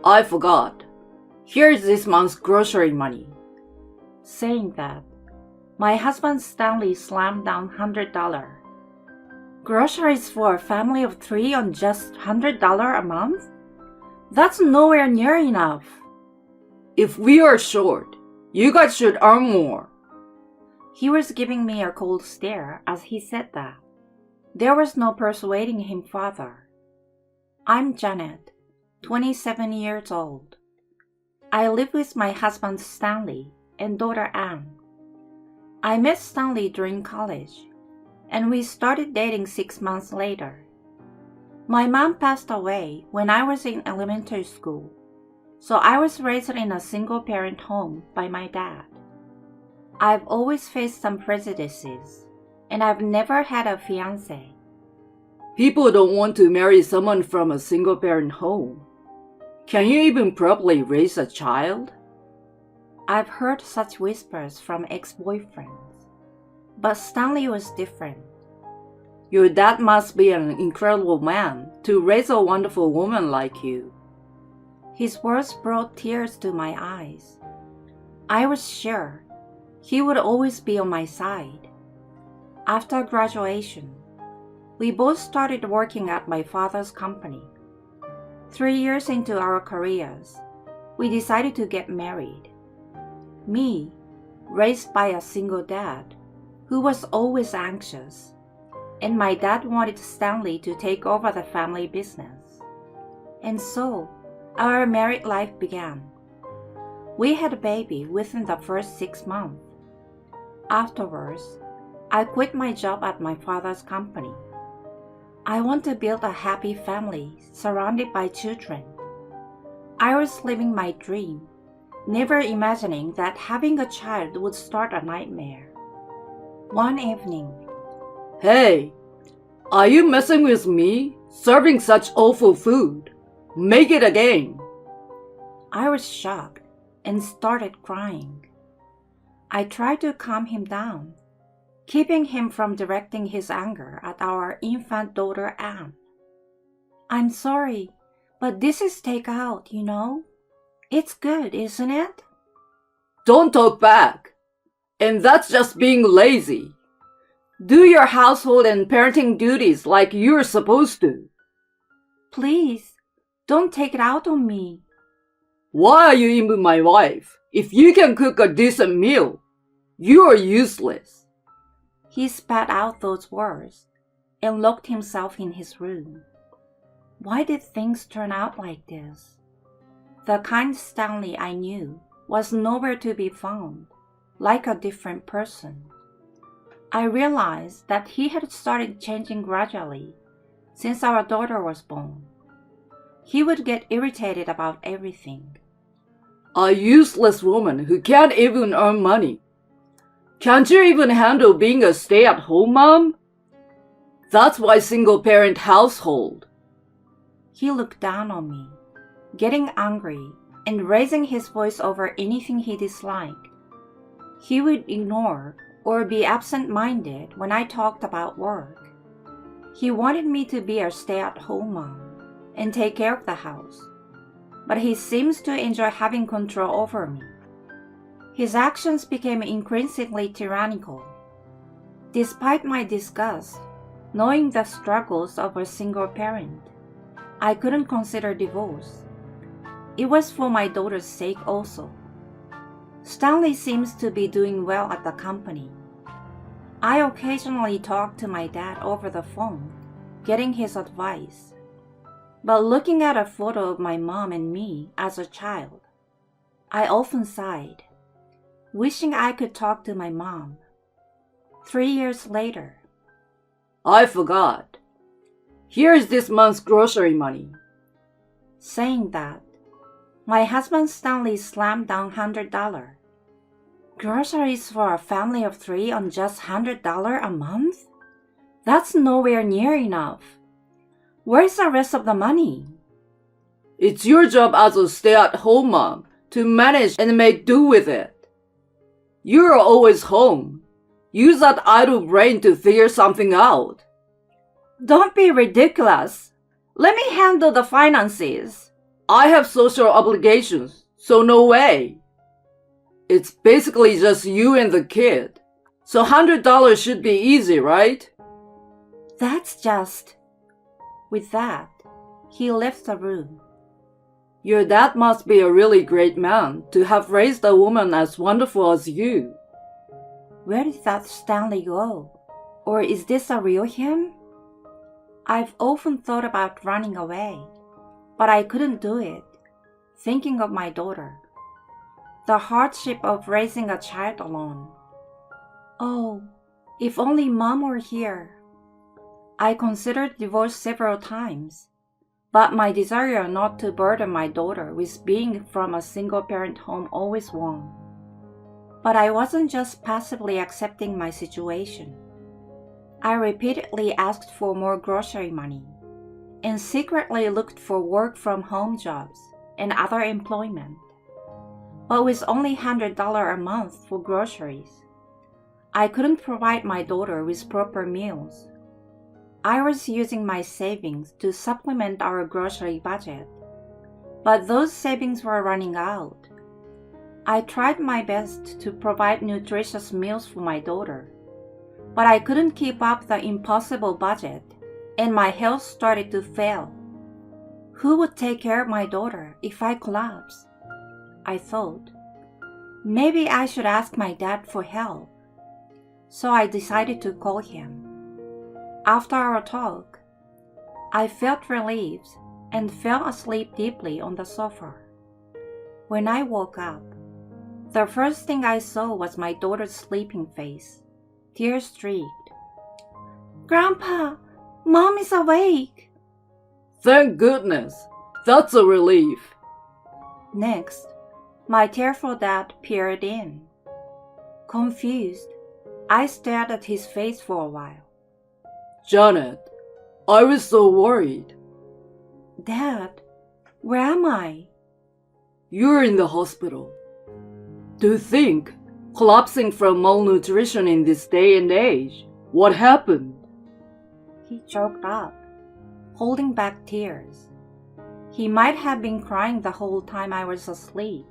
I forgot. Here's this month's grocery money. Saying that, my husband Stanley slammed down $100. Groceries for a family of 3 on just $100 a month? That's nowhere near enough. If we are short, you guys should earn more. He was giving me a cold stare as he said that. There was no persuading him further. I'm Janet, 27 years old. I live with my husband Stanley and daughter Anne. I met Stanley during college, and we started dating 6 months later. My mom passed away when I was in elementary school, so I was raised in a single-parent home by my dad. I've always faced some prejudices, and I've never had a fiancé. People don't want to marry someone from a single-parent home. Can you even properly raise a child? I've heard such whispers from ex-boyfriends, but Stanley was different. Your dad must be an incredible man to raise a wonderful woman like you. His words brought tears to my eyes. I was sure he would always be on my side. After graduation, we both started working at my father's company. 3 years into our careers, we decided to get married. Me, raised by a single dad, who was always anxious, and my dad wanted Stanley to take over the family business. And so, our married life began. We had a baby within the first 6 months. Afterwards, I quit my job at my father's company. I want to build a happy family surrounded by children. I was living my dream, never imagining that having a child would start a nightmare. One evening, Hey, are you messing with me? Serving such awful food. Make it again. I was shocked and started crying. I tried to calm him down, keeping him from directing his anger at our infant daughter Anne. I'm sorry, but this is takeout, you know? It's good, isn't it? Don't talk back. And that's just being lazy. Do your household and parenting duties like you're supposed to. Please, don't take it out on me. Why are you even my wife? If you can cook a decent meal, you're useless. He spat out those words and locked himself in his room. Why did things turn out like this? The kind Stanley I knew was nowhere to be found, like a different person. I realized that he had started changing gradually since our daughter was born. He would get irritated about everything. A useless woman who can't even earn money. Can't you even handle being a stay-at-home mom? That's why single-parent household. He looked down on me, getting angry and raising his voice over anything he disliked. He would ignore or be absent-minded when I talked about work. He wanted me to be a stay-at-home mom and take care of the house, but he seems to enjoy having control over me. His actions became increasingly tyrannical. Despite my disgust, knowing the struggles of a single parent, I couldn't consider divorce. It was for my daughter's sake also. Stanley seems to be doing well at the company. I occasionally talk to my dad over the phone, getting his advice. But looking at a photo of my mom and me as a child, I often sighed, wishing I could talk to my mom. 3 years later, I forgot. Here's this month's grocery money. Saying that, my husband Stanley slammed down $100. Groceries for a family of 3 on just $100 a month? That's nowhere near enough. Where's the rest of the money? It's your job as a stay-at-home mom to manage and make do with it. You're always home. Use that idle brain to figure something out. Don't be ridiculous. Let me handle the finances. I have social obligations, so no way. It's basically just you and the kid. So $100 should be easy, right? That's just... With that, he left the room. Your dad must be a really great man to have raised a woman as wonderful as you. Where did that Stanley go? Or is this a real him? I've often thought about running away, but I couldn't do it, thinking of my daughter. The hardship of raising a child alone. Oh, if only Mom were here. I considered divorce several times, but my desire not to burden my daughter with being from a single-parent home always won. But I wasn't just passively accepting my situation. I repeatedly asked for more grocery money and secretly looked for work-from-home jobs and other employment. But with only $100 a month for groceries, I couldn't provide my daughter with proper meals. I was using my savings to supplement our grocery budget, but those savings were running out. I tried my best to provide nutritious meals for my daughter, but I couldn't keep up the impossible budget, and my health started to fail. Who would take care of my daughter if I collapsed? I thought. Maybe I should ask my dad for help. So I decided to call him. After our talk, I felt relieved and fell asleep deeply on the sofa. When I woke up, the first thing I saw was my daughter's sleeping face, tear-streaked. "Grandpa, Mom is awake!" Thank goodness. That's a relief. Next, my tearful dad peered in. Confused, I stared at his face for a while. Janet, I was so worried. "Dad, where am I?" You're in the hospital. To think, collapsing from malnutrition in this day and age. What happened? He choked up, holding back tears. He might have been crying the whole time I was asleep.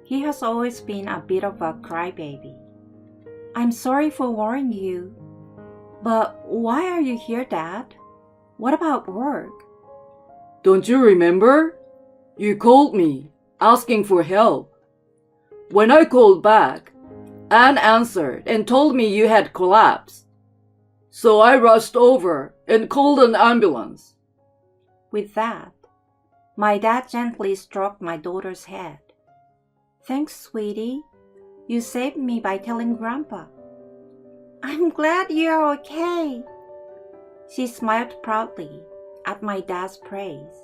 He has always been a bit of a crybaby. "I'm sorry for worrying you. But why are you here, Dad? What about work?" Don't you remember? You called me, asking for help. When I called back, Anne answered and told me you had collapsed. So I rushed over and called an ambulance. With that, my dad gently stroked my daughter's head. "Thanks, sweetie. You saved me by telling Grandpa." "I'm glad you're okay." She smiled proudly at my dad's praise.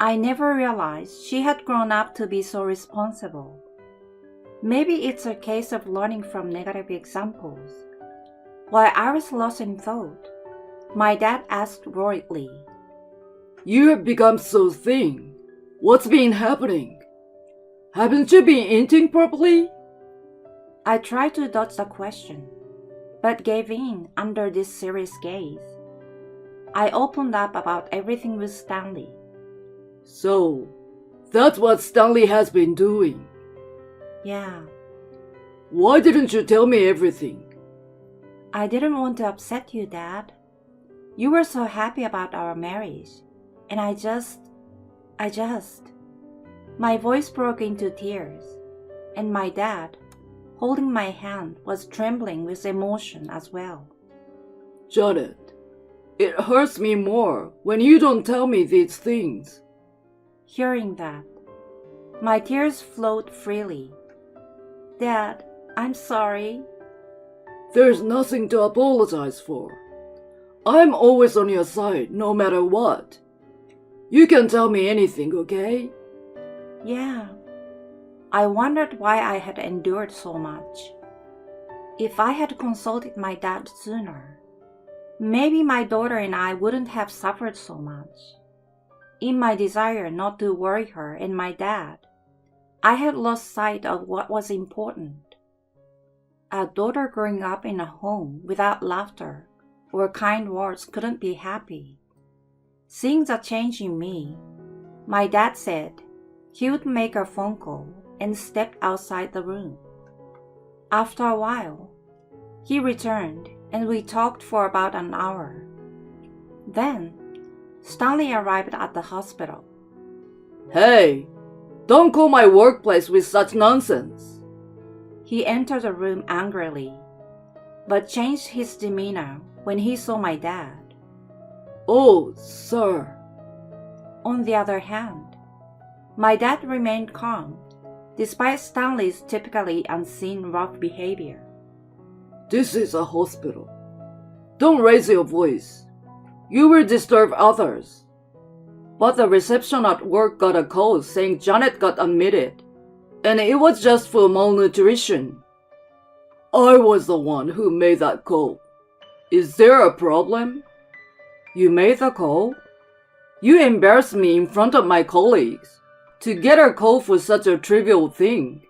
I never realized she had grown up to be so responsible. Maybe it's a case of learning from negative examples. While I was lost in thought, my dad asked worriedly, You have become so thin. What's been happening? Haven't you been eating properly? I tried to dodge the question, but gave in under this serious gaze. I opened up about everything with Stanley. So, that's what Stanley has been doing. Yeah, Why didn't you tell me everything? I didn't want to upset you, Dad. You were so happy about our marriage, and I just... My voice broke into tears, and my dad, holding my hand, was trembling with emotion as well. Janet, it hurts me more when you don't tell me these things. Hearing that, my tears flowed freely. Dad, I'm sorry. There's nothing to apologize for. I'm always on your side, no matter what. You can tell me anything, okay? Yeah. I wondered why I had endured so much. If I had consulted my dad sooner, maybe my daughter and I wouldn't have suffered so much. In my desire not to worry her and my dad, I had lost sight of what was important. A daughter growing up in a home without laughter or kind words couldn't be happy. Seeing the change in me, My dad said he would make a phone call and stepped outside the room. After a while, he returned and we talked for about an hour. Then, Stanley arrived at the hospital. Hey, don't call my workplace with such nonsense. He entered the room angrily, but changed his demeanor when he saw my dad. Oh, sir. On the other hand, my dad remained calm, despite Stanley's typically unseen rough behavior. This is a hospital. Don't raise your voice. You will disturb others. But the reception at work got a call saying Janet got admitted, and it was just for malnutrition. I was the one who made that call. Is there a problem? You made the call? You embarrassed me in front of my colleagues to get a call for such a trivial thing.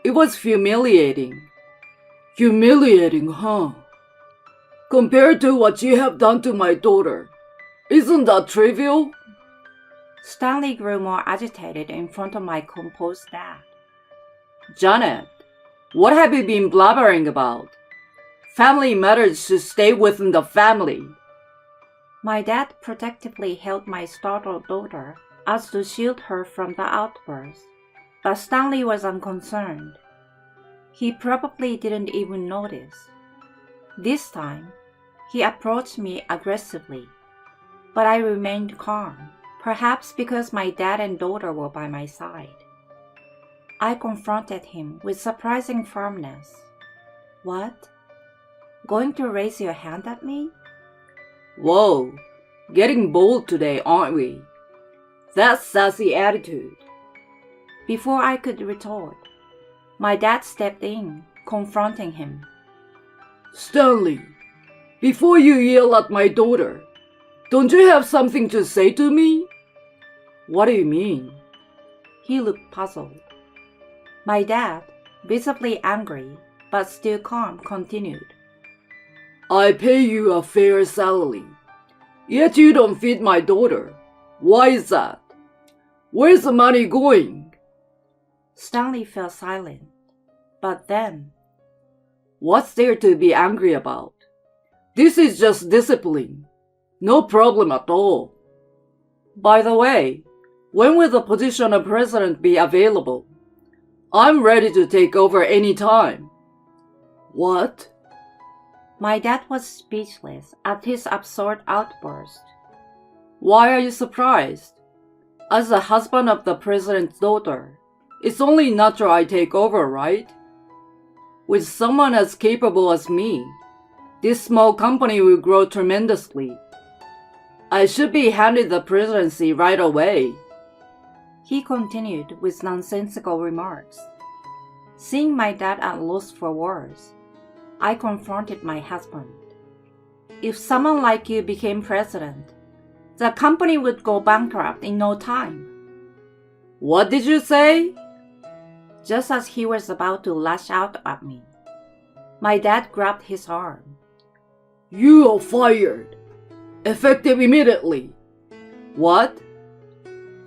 It was humiliating. Humiliating, huh? Compared to what you have done to my daughter, isn't that trivial? Stanley grew more agitated in front of my composed dad. Janet, what have you been blabbering about? Family matters should stay within the family. My dad protectively held my startled daughter as to shield her from the outburst, but Stanley was unconcerned. He probably didn't even notice. This time, he approached me aggressively, but I remained calm, perhaps because my dad and daughter were by my side. I confronted him with surprising firmness. What? Going to raise your hand at me? Whoa, getting bold today, aren't we? That's sassy attitude. Before I could retort, my dad stepped in, confronting him. Stanley, before you yell at my daughter, don't you have something to say to me? What do you mean? He looked puzzled. My dad, visibly angry but still calm, continued. I pay you a fair salary, yet you don't feed my daughter. Why is that? Where's the money going? Stanley fell silent, but then, what's there to be angry about? This is just discipline. No problem at all. By the way, when will the position of president be available? I'm ready to take over any time. What? My dad was speechless at his absurd outburst. Why are you surprised? As the husband of the president's daughter, it's only natural I take over, right? With someone as capable as me, this small company will grow tremendously. I should be handed the presidency right away. He continued with nonsensical remarks. Seeing my dad at loss for words, I confronted my husband. If someone like you became president, the company would go bankrupt in no time. What did you say? Just as he was about to lash out at me, my dad grabbed his arm. You are fired. Effective immediately. What?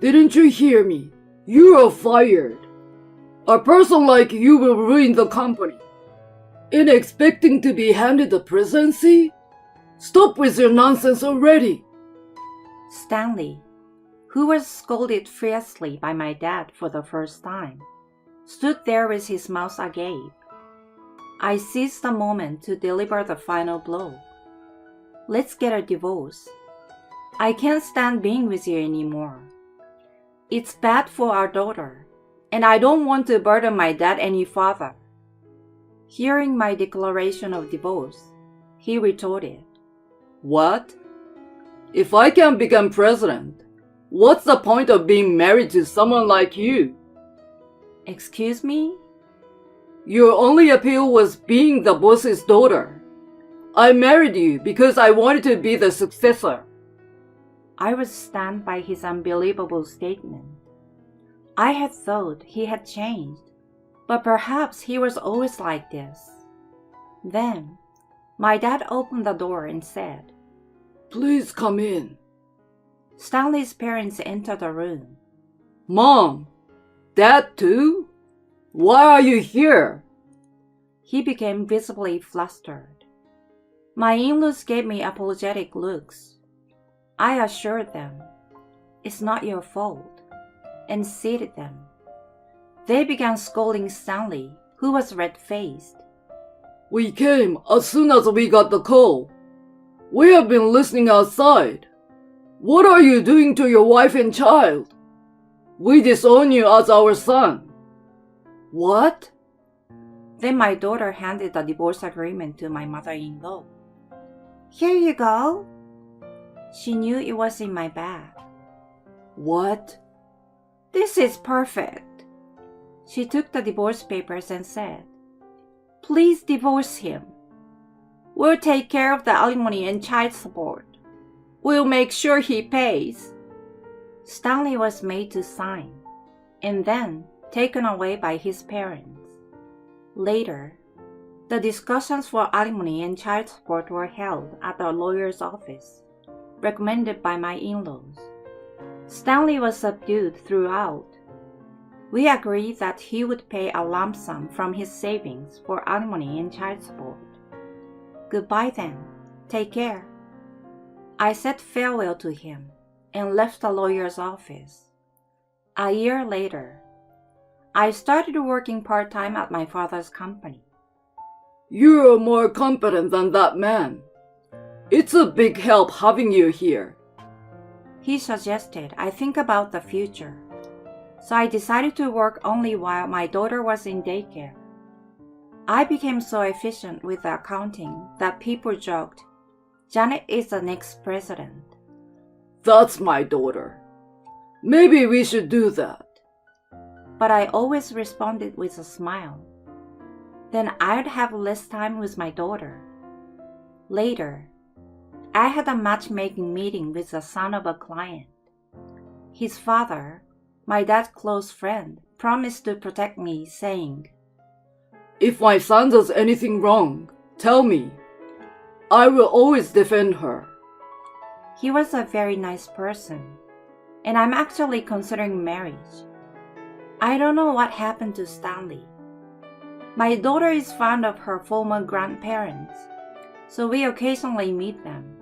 Didn't you hear me? You are fired. A person like you will ruin the company. In expecting to be handed the presidency? Stop with your nonsense already. Stanley, who was scolded fiercely by my dad for the first time, stood there with his mouth agape. I seized the moment to deliver the final blow. Let's get a divorce. I can't stand being with you anymore. It's bad for our daughter, and I don't want to burden my dad any further. Hearing my declaration of divorce, he retorted, What? If I can become president, what's the point of being married to someone like you? Excuse me? Your only appeal was being the boss's daughter. I married you because I wanted to be the successor. I was stunned by his unbelievable statement. I had thought he had changed, but perhaps he was always like this. Then, my dad opened the door and said, Please come in. Stanley's parents entered the room. Mom, Dad too? Why are you here? He became visibly flustered. My in-laws gave me apologetic looks. I assured them, "It's not your fault," and seated them. They began scolding Stanley, who was red-faced. We came as soon as we got the call. We have been listening outside. What are you doing to your wife and child? We disown you as our son. What? Then my daughter handed the divorce agreement to my mother-in-law. "Here you go." She knew it was in my bag. What? "This is perfect." She took the divorce papers and said, "Please divorce him. We'll take care of the alimony and child support. We'll make sure he pays." Stanley was made to sign, and then taken away by his parents. Later, the discussions for alimony and child support were held at the lawyer's office, recommended by my in-laws. Stanley was subdued throughout. We agreed that he would pay a lump sum from his savings for alimony and child support. "Goodbye then. Take care." I said farewell to him and left the lawyer's office. A year later, I started working part-time at my father's company. You're more competent than that man. It's a big help having you here. He suggested I think about the future, so I decided to work only while my daughter was in daycare. I became so efficient with the accounting that people joked, "Janet is the next president." That's my daughter. Maybe we should do that. But I always responded with a smile. Then I'd have less time with my daughter. Later, I had a matchmaking meeting with the son of a client. His father, my dad's close friend, promised to protect me, saying, If my son does anything wrong, tell me. I will always defend her. He was a very nice person, and I'm actually considering marriage. I don't know what happened to Stanley. My daughter is fond of her former grandparents, so we occasionally meet them,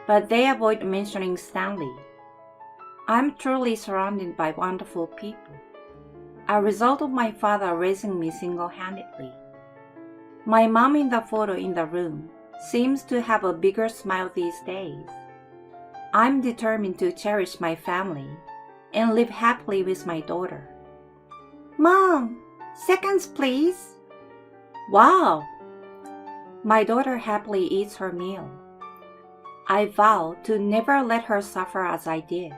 but they avoid mentioning Stanley. I'm truly surrounded by wonderful people, a result of my father raising me single-handedly. My mom in the photo in the room seems to have a bigger smile these days. I'm determined to cherish my family and live happily with my daughter. "Mom, seconds please." "Wow." My daughter happily eats her meal. I vow to never let her suffer as I did.